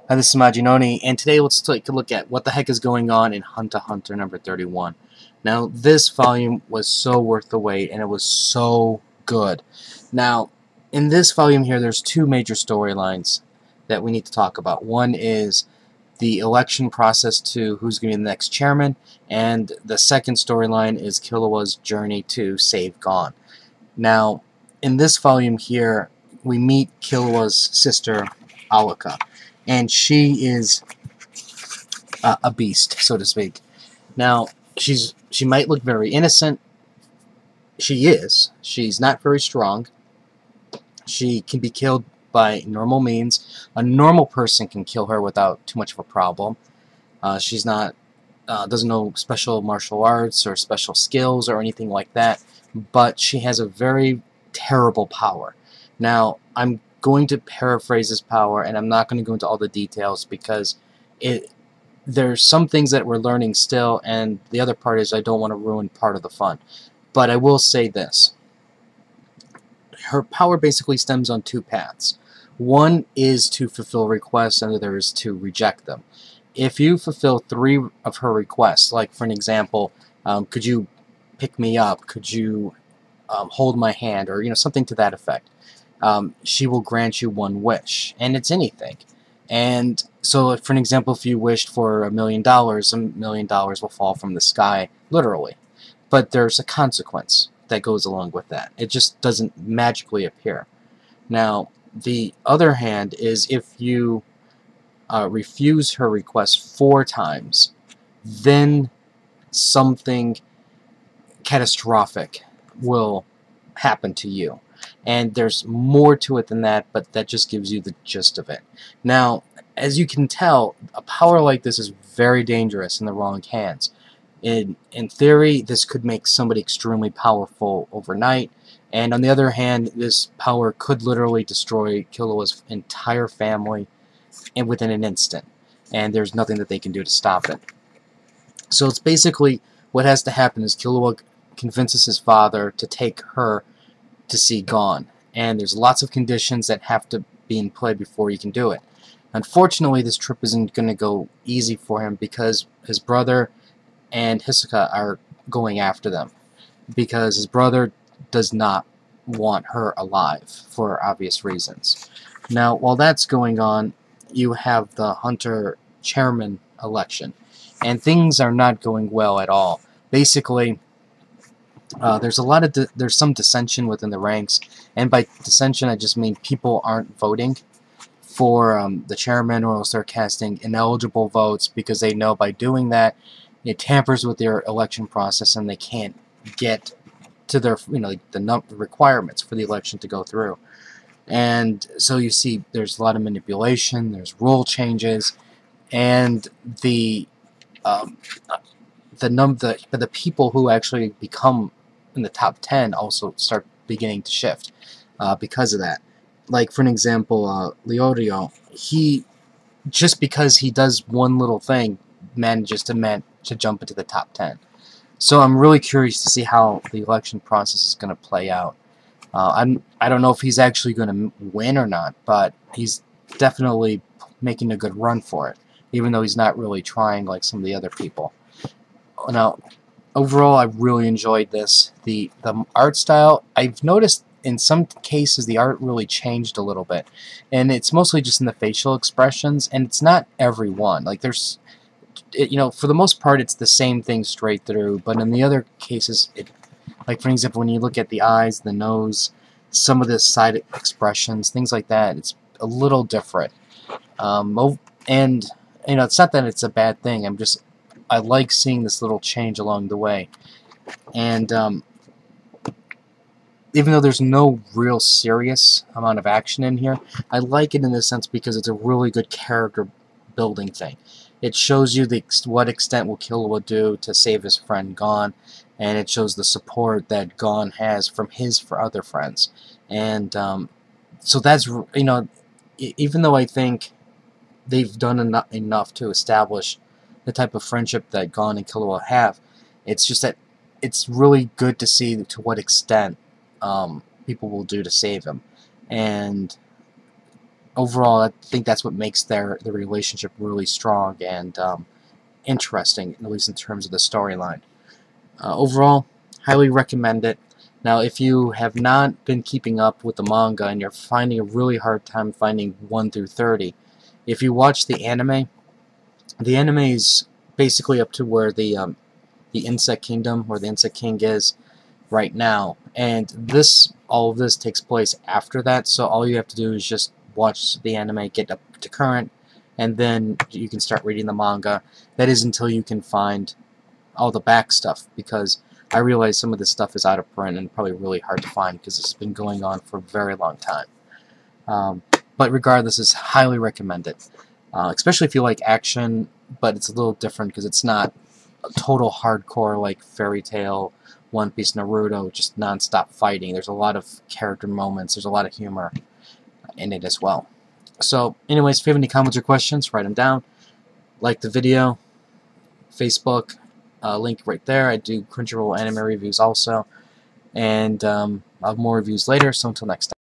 Hi, this is Majinoni, and today let's take a look at what the heck is going on in Hunter x Hunter number 31. Now, this volume was so worth the wait, and it was so good. Now, in this volume here, there's two major storylines that we need to talk about. One is the election process to who's going to be the next chairman, and the second storyline is Killua's journey to save Gon. Now, in this volume here, we meet Killua's sister, Alika, and she is a beast, so to speak. Now, she might look very innocent. She is. She's not very strong. She can be killed by normal means. A normal person can kill her without too much of a problem. She's not doesn't know special martial arts or special skills or anything like that, but she has a very terrible power. Now, I'm going to paraphrase this power, and I'm not going to go into all the details because there's some things that we're learning still, and the other part is I don't want to ruin part of the fun. But I will say this. Her power basically stems on two paths. One is to fulfill requests, and the other is to reject them. If you fulfill 3 of her requests, like for an example, could you pick me up, could you hold my hand, or something to that effect, she will grant you 1 wish, and it's anything. And so, for an example, if you wished for $1 million, $1 million will fall from the sky, literally. But there's a consequence that goes along with that. It just doesn't magically appear. Now, the other hand is if you refuse her request 4 times, then something catastrophic will happen to you. And there's more to it than that, but that just gives you the gist of it. Now, as you can tell, a power like this is very dangerous in the wrong hands. In theory, this could make somebody extremely powerful overnight, and on the other hand, this power could literally destroy Killua's entire family and within an instant, and there's nothing that they can do to stop it. So it's basically what has to happen is Killua convinces his father to take her to see Gon, and there's lots of conditions that have to be in play before you can do it. Unfortunately, this trip isn't going to go easy for him because his brother and Hisoka are going after them, because his brother does not want her alive for obvious reasons. Now, while that's going on, you have the Hunter chairman election, and things are not going well at all. Basically, there's some dissension within the ranks, and by dissension I just mean people aren't voting for the chairman, or else they're casting ineligible votes because they know by doing that it tampers with their election process and they can't get to their the requirements for the election to go through. And so you see there's a lot of manipulation, there's rule changes, and the people who actually become in the top 10 also start beginning to shift because of that. Like, for an example, Leorio, he, just because he does one little thing, manages to jump into the top 10. So I'm really curious to see how the election process is going to play out. I don't know if he's actually going to win or not, but he's definitely making a good run for it, even though he's not really trying like some of the other people. Now, overall, I really enjoyed this. The art style, I've noticed in some cases the art really changed a little bit, and it's mostly just in the facial expressions, and it's not every one. Like, there's, for the most part, it's the same thing straight through, but in the other cases, like, for example, when you look at the eyes, the nose, some of the side expressions, things like that, it's a little different. And, it's not that it's a bad thing, I like seeing this little change along the way. And even though there's no real serious amount of action in here, I like it in this sense because it's a really good character building thing. It shows you what extent will Killua do to save his friend Gon, and it shows the support that Gon has from his other friends. And so that's, even though I think they've done enough to establish the type of friendship that Gon and Killua have, it's just that it's really good to see to what extent people will do to save him. And overall, I think that's what makes their relationship really strong and interesting, at least in terms of the storyline. Overall, highly recommend it. Now, if you have not been keeping up with the manga and you're finding a really hard time finding 1 through 30, if you watch the anime is basically up to where the Insect Kingdom, where the Insect King is right now, and all of this takes place after that. So all you have to do is just watch the anime, get up to current, and then you can start reading the manga. That is until you can find all the back stuff, because I realize some of this stuff is out of print and probably really hard to find because this has been going on for a very long time. But regardless, it's highly recommended, especially if you like action, but it's a little different because it's not a total hardcore like Fairy Tail, One Piece, Naruto, just non-stop fighting. There's a lot of character moments, there's a lot of humor in it as well. So anyways, if you have any comments or questions, write them down. Like the video, Facebook, link right there. I do Crunchyroll anime reviews also, and I'll have more reviews later, so until next time.